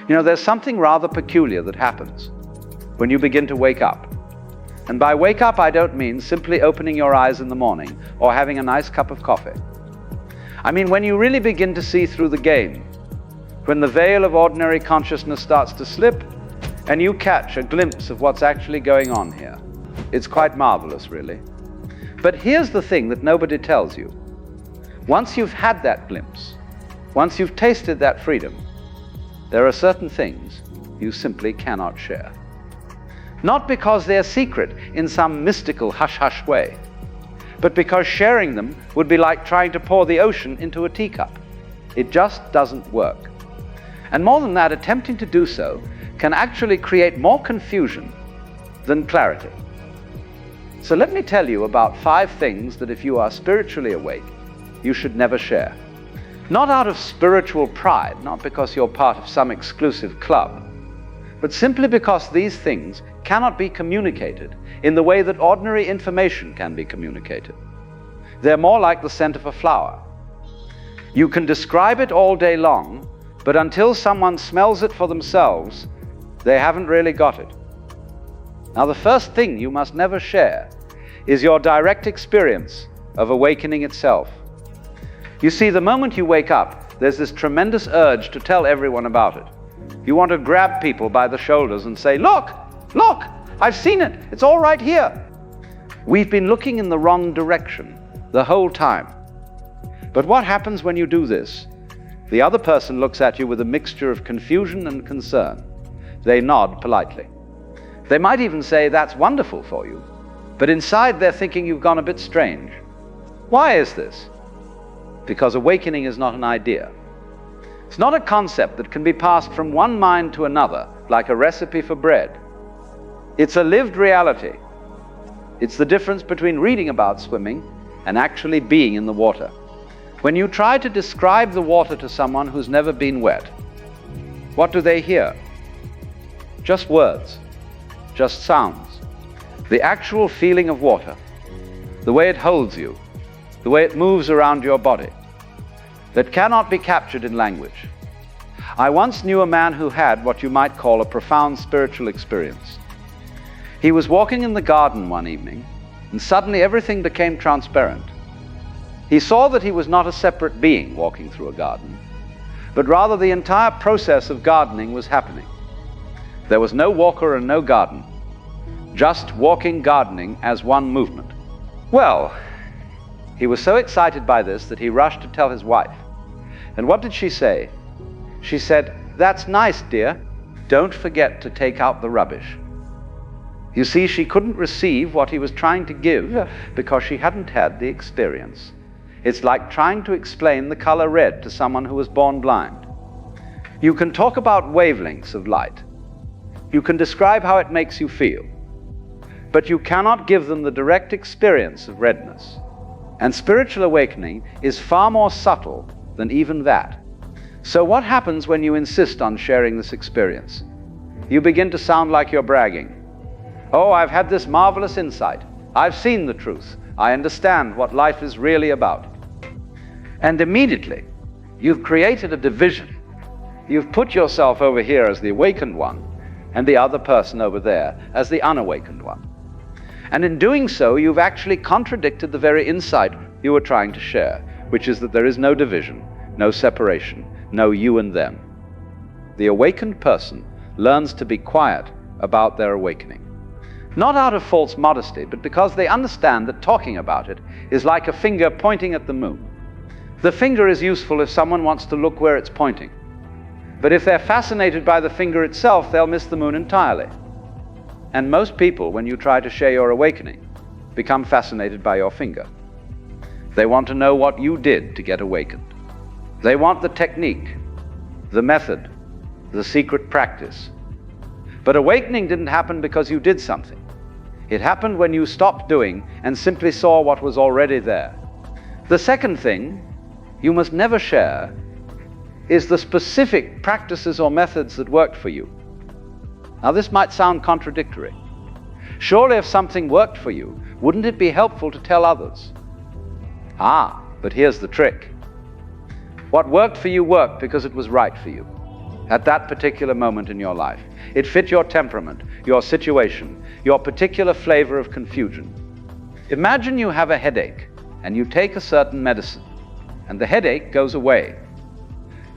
You know, there's something rather peculiar that happens when you begin to wake up. And by wake up, I don't mean simply opening your eyes in the morning or having a nice cup of coffee. I mean when you really begin to see through the game, when the veil of ordinary consciousness starts to slip and you catch a glimpse of what's actually going on here. It's quite marvelous, really. But here's the thing that nobody tells you. Once you've had that glimpse, once you've tasted that freedom, there are certain things you simply cannot share. Not because they're secret in some mystical hush-hush way, but because sharing them would be like trying to pour the ocean into a teacup. It just doesn't work. And more than that, attempting to do so can actually create more confusion than clarity. So let me tell you about 5 things that if you are spiritually awake, you should never share. Not out of spiritual pride, not because you're part of some exclusive club, but simply because these things cannot be communicated in the way that ordinary information can be communicated. They're more like the scent of a flower. You can describe it all day long, but until someone smells it for themselves, they haven't really got it. Now, the first thing you must never share is your direct experience of awakening itself. You see, the moment you wake up, there's this tremendous urge to tell everyone about it. You want to grab people by the shoulders and say, look, I've seen it, it's all right here. We've been looking in the wrong direction the whole time. But what happens when you do this? The other person looks at you with a mixture of confusion and concern. They nod politely. They might even say, that's wonderful for you. But inside they're thinking you've gone a bit strange. Why is this? Because awakening is not an idea. It's not a concept that can be passed from one mind to another like a recipe for bread. It's a lived reality. It's the difference between reading about swimming and actually being in the water. When you try to describe the water to someone who's never been wet, what do they hear? Just words, just sounds. The actual feeling of water, the way it holds you, the way it moves around your body, that cannot be captured in language. I once knew a man who had what you might call a profound spiritual experience. He was walking in the garden one evening, and suddenly everything became transparent. He saw that he was not a separate being walking through a garden, but rather the entire process of gardening was happening. There was no walker and no garden, just walking, gardening as one movement. Well, he was so excited by this that he rushed to tell his wife. And what did she say? She said, "That's nice, dear. Don't forget to take out the rubbish." You see, she couldn't receive what he was trying to give because she hadn't had the experience. It's like trying to explain the color red to someone who was born blind. You can talk about wavelengths of light. You can describe how it makes you feel. But you cannot give them the direct experience of redness. And spiritual awakening is far more subtle than even that. So what happens when you insist on sharing this experience? You begin to sound like you're bragging. Oh, I've had this marvelous insight. I've seen the truth. I understand what life is really about. And immediately, you've created a division. You've put yourself over here as the awakened one, and the other person over there as the unawakened one. And in doing so, you've actually contradicted the very insight you were trying to share, which is that there is no division, no separation, no you and them. The awakened person learns to be quiet about their awakening. Not out of false modesty, but because they understand that talking about it is like a finger pointing at the moon. The finger is useful if someone wants to look where it's pointing. But if they're fascinated by the finger itself, they'll miss the moon entirely. And most people, when you try to share your awakening, become fascinated by your finger. They want to know what you did to get awakened. They want the technique, the method, the secret practice. But awakening didn't happen because you did something. It happened when you stopped doing and simply saw what was already there. The second thing you must never share is the specific practices or methods that worked for you. Now, this might sound contradictory. Surely if something worked for you, wouldn't it be helpful to tell others? But here's the trick. What worked for you worked because it was right for you. at that particular moment in your life. It fit your temperament, your situation, your particular flavor of confusion. Imagine you have a headache and you take a certain medicine and the headache goes away.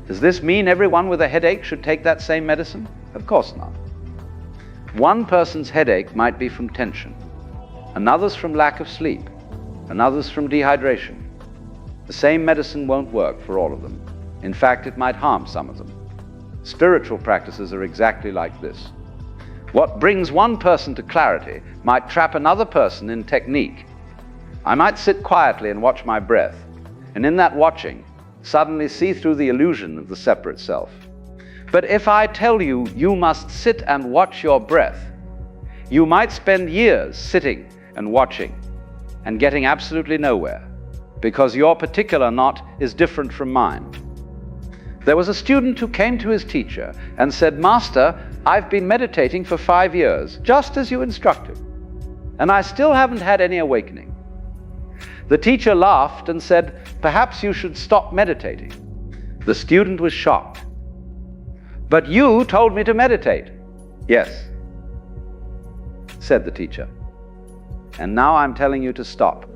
Does this mean everyone with a headache should take that same medicine? Of course not. One person's headache might be from tension, another's from lack of sleep, another's from dehydration. The same medicine won't work for all of them. In fact, it might harm some of them. Spiritual practices are exactly like this. What brings one person to clarity might trap another person in technique. I might sit quietly and watch my breath, and in that watching, suddenly see through the illusion of the separate self. But if I tell you, you must sit and watch your breath, you might spend years sitting and watching and getting absolutely nowhere, because your particular knot is different from mine. There was a student who came to his teacher and said, "Master, I've been meditating for 5 years, just as you instructed, and I still haven't had any awakening." The teacher laughed and said, "Perhaps you should stop meditating." The student was shocked. "But you told me to meditate." "Yes," said the teacher, "and now I'm telling you to stop.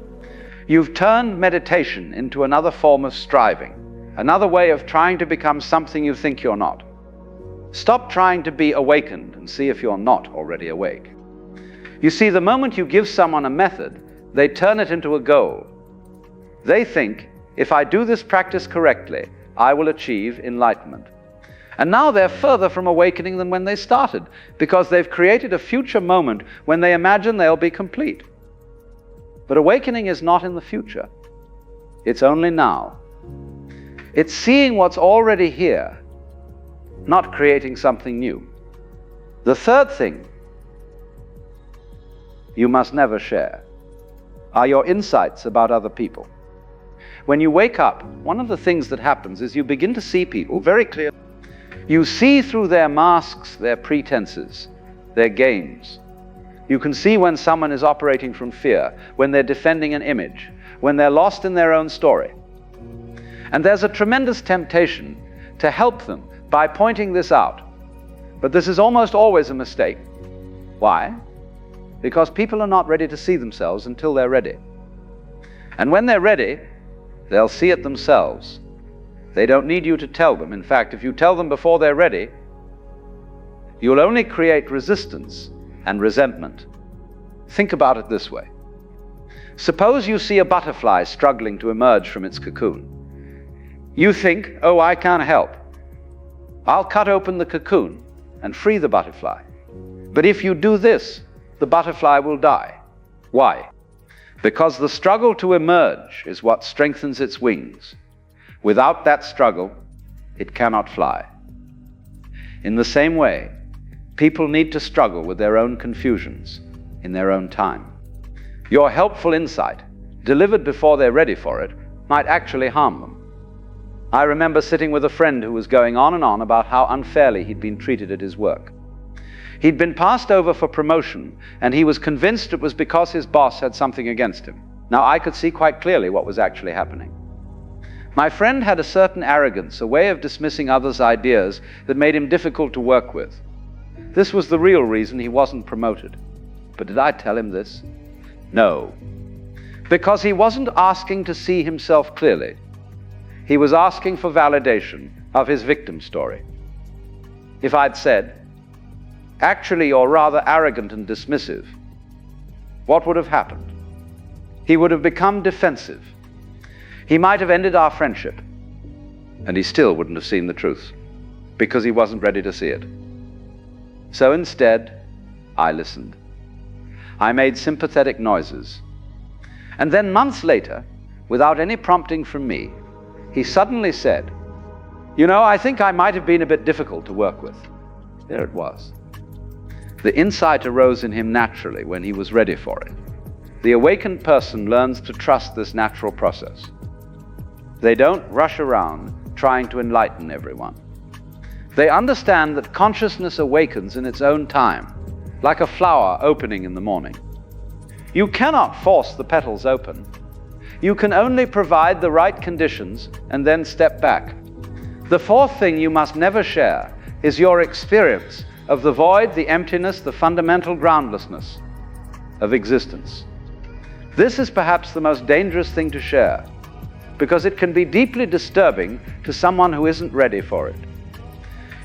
You've turned meditation into another form of striving, another way of trying to become something you think you're not. Stop trying to be awakened and see if you're not already awake." You see, the moment you give someone a method, they turn it into a goal. They think, if I do this practice correctly, I will achieve enlightenment. And now they're further from awakening than when they started, because they've created a future moment when they imagine they'll be complete. But awakening is not in the future. It's only now. It's seeing what's already here, not creating something new. The third thing you must never share are your insights about other people. When you wake up, one of the things that happens is you begin to see people very clearly. You see through their masks, their pretenses, their games. You can see when someone is operating from fear, when they're defending an image, when they're lost in their own story. And there's a tremendous temptation to help them by pointing this out. But this is almost always a mistake. Why? Because people are not ready to see themselves until they're ready. And when they're ready, they'll see it themselves. They don't need you to tell them. In fact, if you tell them before they're ready, you'll only create resistance and resentment. Think about it this way. Suppose you see a butterfly struggling to emerge from its cocoon. You think, "Oh, I can't help. I'll cut open the cocoon and free the butterfly. But if you do this, the butterfly will die." Why? Because the struggle to emerge is what strengthens its wings. Without that struggle, it cannot fly. In the same way, people need to struggle with their own confusions in their own time. Your helpful insight, delivered before they're ready for it, might actually harm them. I remember sitting with a friend who was going on and on about how unfairly he'd been treated at his work. He'd been passed over for promotion, and he was convinced it was because his boss had something against him. Now, I could see quite clearly what was actually happening. My friend had a certain arrogance, a way of dismissing others' ideas that made him difficult to work with. This was the real reason he wasn't promoted. But did I tell him this? No. Because he wasn't asking to see himself clearly. He was asking for validation of his victim story. If I'd said, "Actually, you're rather arrogant and dismissive," what would have happened? He would have become defensive. He might have ended our friendship, and he still wouldn't have seen the truth, because he wasn't ready to see it. So instead, I listened. I made sympathetic noises. And then months later, without any prompting from me, he suddenly said, "You know, I think I might have been a bit difficult to work with." There it was. The insight arose in him naturally when he was ready for it. The awakened person learns to trust this natural process. They don't rush around trying to enlighten everyone. They understand that consciousness awakens in its own time, like a flower opening in the morning. You cannot force the petals open. You can only provide the right conditions and then step back. The fourth thing you must never share is your experience of the void, the emptiness, the fundamental groundlessness of existence. This is perhaps the most dangerous thing to share, because it can be deeply disturbing to someone who isn't ready for it.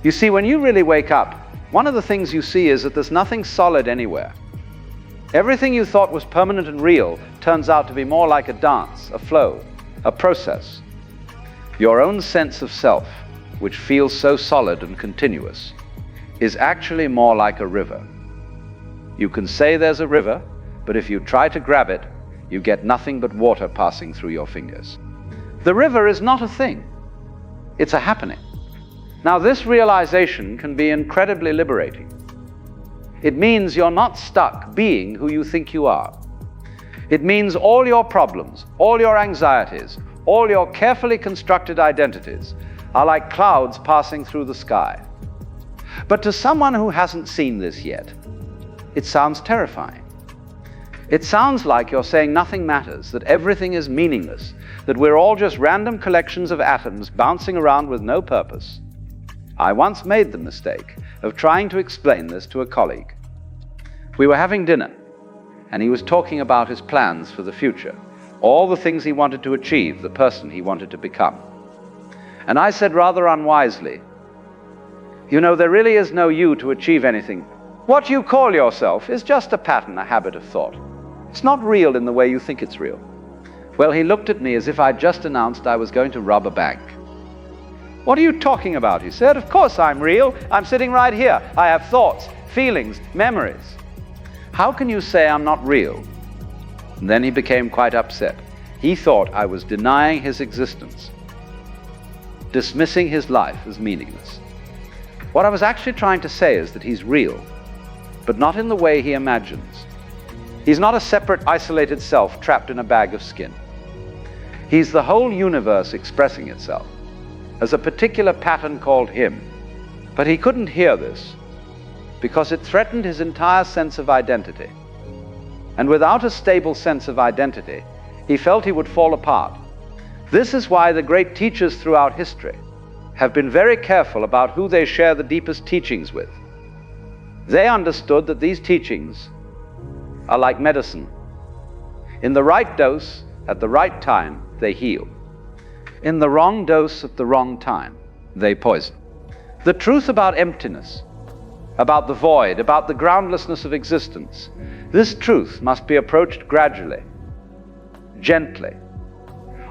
You see, when you really wake up, one of the things you see is that there's nothing solid anywhere. Everything you thought was permanent and real turns out to be more like a dance, a flow, a process. Your own sense of self, which feels so solid and continuous, is actually more like a river. You can say there's a river, but if you try to grab it, you get nothing but water passing through your fingers. The river is not a thing. It's a happening. Now, this realization can be incredibly liberating. It means you're not stuck being who you think you are. It means all your problems, all your anxieties, all your carefully constructed identities are like clouds passing through the sky. But to someone who hasn't seen this yet, it sounds terrifying. It sounds like you're saying nothing matters, that everything is meaningless, that we're all just random collections of atoms bouncing around with no purpose. I once made the mistake of trying to explain this to a colleague. We were having dinner, and he was talking about his plans for the future, all the things he wanted to achieve, the person he wanted to become. And I said rather unwisely, "You know, there really is no you to achieve anything. What you call yourself is just a pattern, a habit of thought. It's not real in the way you think it's real." Well, he looked at me as if I'd just announced I was going to rob a bank. "What are you talking about?" he said. "Of course I'm real. I'm sitting right here. I have thoughts, feelings, memories. How can you say I'm not real?" And then he became quite upset. He thought I was denying his existence, dismissing his life as meaningless. What I was actually trying to say is that he's real, but not in the way he imagines. He's not a separate, isolated self trapped in a bag of skin. He's the whole universe expressing itself as a particular pattern called him. But he couldn't hear this because it threatened his entire sense of identity. And without a stable sense of identity, he felt he would fall apart. This is why the great teachers throughout history have been very careful about who they share the deepest teachings with. They understood that these teachings are like medicine. In the right dose, at the right time, they heal. In the wrong dose, at the wrong time, they poison. The truth about emptiness, about the void, about the groundlessness of existence, this truth must be approached gradually, gently,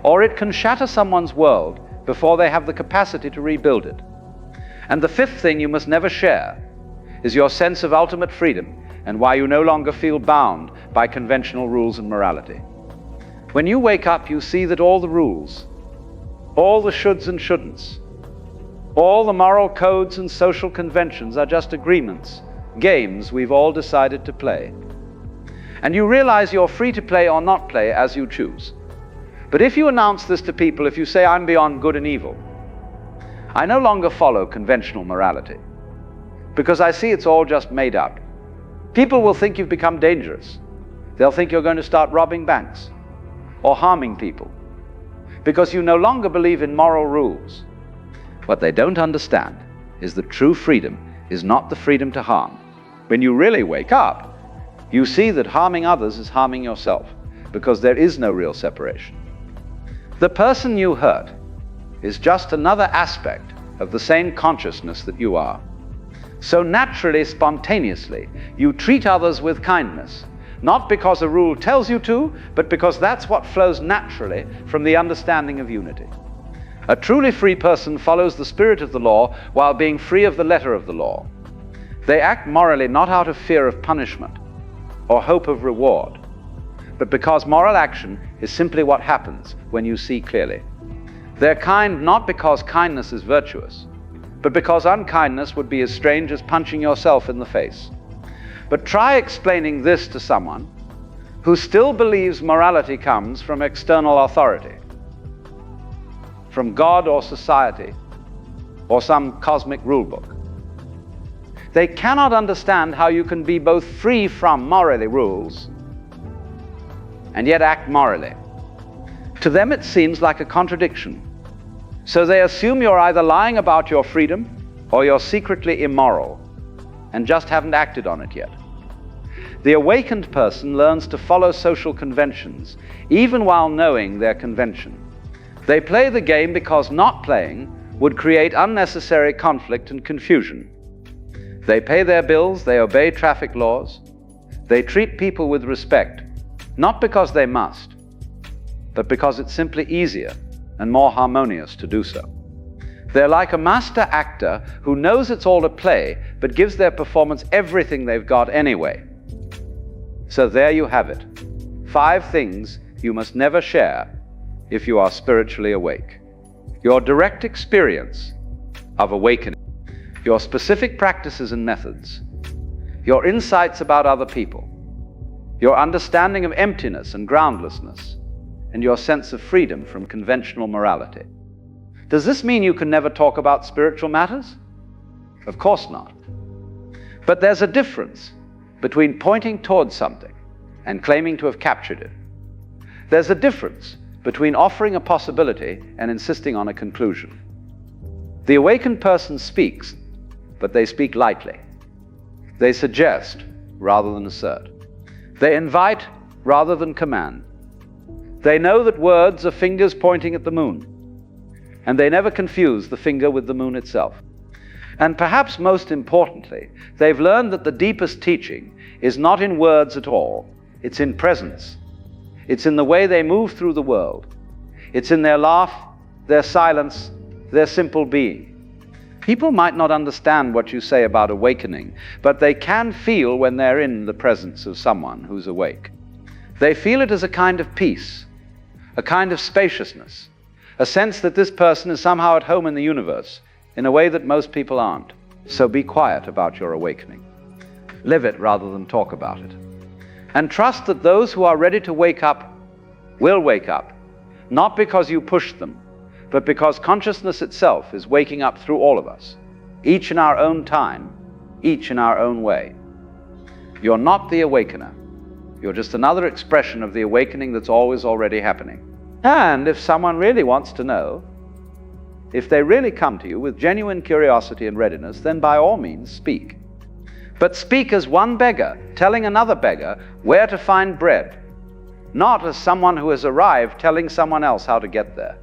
or it can shatter someone's world before they have the capacity to rebuild it. And the fifth thing you must never share is your sense of ultimate freedom and why you no longer feel bound by conventional rules and morality. When you wake up, you see that all the rules, all the shoulds and shouldn'ts, all the moral codes and social conventions are just agreements, games we've all decided to play. And you realize you're free to play or not play as you choose. But if you announce this to people, if you say, "I'm beyond good and evil," I no longer follow conventional morality, because I see it's all just made up. People will think you've become dangerous. They'll think you're going to start robbing banks or harming people, because you no longer believe in moral rules. What they don't understand is that true freedom is not the freedom to harm. When you really wake up, you see that harming others is harming yourself, because there is no real separation. The person you hurt is just another aspect of the same consciousness that you are. So naturally, spontaneously, you treat others with kindness, not because a rule tells you to, but because that's what flows naturally from the understanding of unity. A truly free person follows the spirit of the law while being free of the letter of the law. They act morally not out of fear of punishment or hope of reward, but because moral action is simply what happens when you see clearly. They're kind not because kindness is virtuous, but because unkindness would be as strange as punching yourself in the face. But try explaining this to someone who still believes morality comes from external authority, from God or society, or some cosmic rule book. They cannot understand how you can be both free from morally rules and yet act morally. To them it seems like a contradiction. So they assume you're either lying about your freedom or you're secretly immoral and just haven't acted on it yet. The awakened person learns to follow social conventions, even while knowing their convention. They play the game because not playing would create unnecessary conflict and confusion. They pay their bills, they obey traffic laws, they treat people with respect, not because they must, but because it's simply easier and more harmonious to do so. They're like a master actor who knows it's all a play, but gives their performance everything they've got anyway. So there you have it. 5 things you must never share if you are spiritually awake. Your direct experience of awakening, your specific practices and methods, your insights about other people, your understanding of emptiness and groundlessness, and your sense of freedom from conventional morality. Does this mean you can never talk about spiritual matters? Of course not. But there's a difference between pointing towards something and claiming to have captured it. There's a difference between offering a possibility and insisting on a conclusion. The awakened person speaks, but they speak lightly. They suggest rather than assert. They invite rather than command. They know that words are fingers pointing at the moon, and they never confuse the finger with the moon itself. And perhaps most importantly, they've learned that the deepest teaching is not in words at all. It's in presence. It's in the way they move through the world. It's in their laugh, their silence, their simple being. People might not understand what you say about awakening, but they can feel when they're in the presence of someone who's awake. They feel it as a kind of peace, a kind of spaciousness, a sense that this person is somehow at home in the universe in a way that most people aren't. So be quiet about your awakening. Live it rather than talk about it. And trust that those who are ready to wake up will wake up, not because you pushed them, but because consciousness itself is waking up through all of us, each in our own time, each in our own way. You're not the awakener. You're just another expression of the awakening that's always already happening. And if someone really wants to know, if they really come to you with genuine curiosity and readiness, then by all means speak. But speak as one beggar telling another beggar where to find bread, not as someone who has arrived telling someone else how to get there.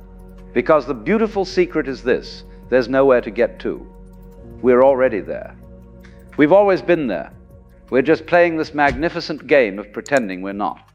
Because the beautiful secret is this: there's nowhere to get to. We're already there. We've always been there. We're just playing this magnificent game of pretending we're not.